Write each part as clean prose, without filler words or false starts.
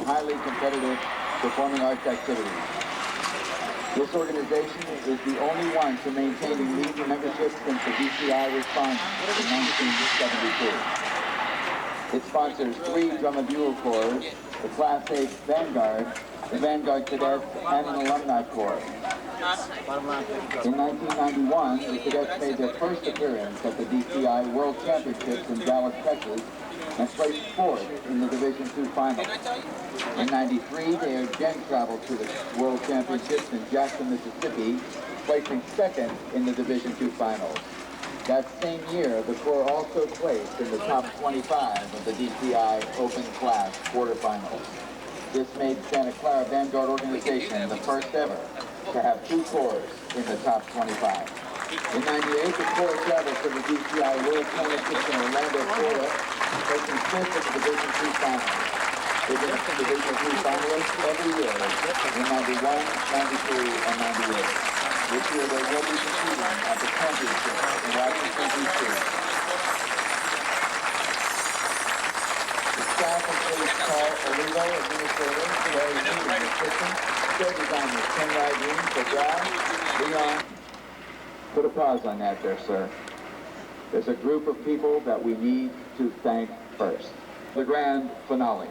Highly competitive performing arts activities. This organization is the only one to maintain elite membership since the DCI was founded in 1972. It sponsors 3 drum and bugle corps, the Class 8 Vanguard, the Vanguard Cadets, and an alumni corps. In 1991, the cadets made their first appearance at the DCI World Championships in Dallas, Texas, and placed 4th in the Division II finals. In '93, they again traveled to the World Championships in Jackson, Mississippi, placing 2nd in the Division II finals. That same year, the Corps also placed in the top 25 of the DCI Open Class quarterfinals. This made Santa Clara Vanguard organization the first ever to have 2 corps in the top 25. In '98, the Corps traveled to the DCI World Championships in Orlando, Florida, placing 5th in the Division II finals. They've been Division II finalists every year in '91, '93, and '98. This year they will be competing at the championship in Washington, D.C. The staff includes Paul Olivo, administrator, Larry Newman, assistant, show designers, Ken Rydeen, Brown, Leon. Put a pause on that there, sir. There's a group of people that we need to thank first. The grand finale.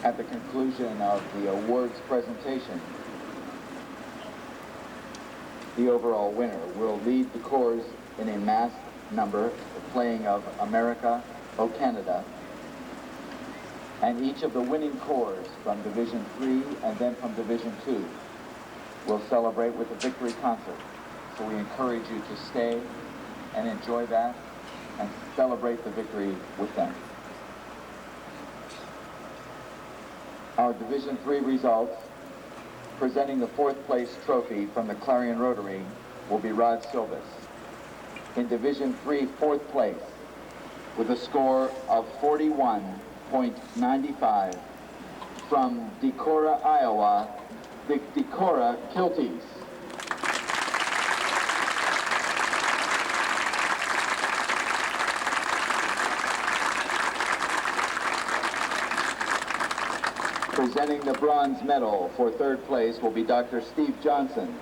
At the conclusion of the awards presentation, the overall winner will lead the corps in a massed number, playing of America, O Canada, and each of the winning corps from Division 3 and then from Division 2 will celebrate with a victory concert. So we encourage you to stay and enjoy that and celebrate the victory with them. Our Division 3 results, presenting the 4th place trophy from the Clarion Rotary, will be Rod Silvis. In Division 3, 4th place, with a score of 41.95 from Decorah, Iowa, the Decorah Kilties. Presenting the bronze medal for 3rd place will be Dr. Steve Johnson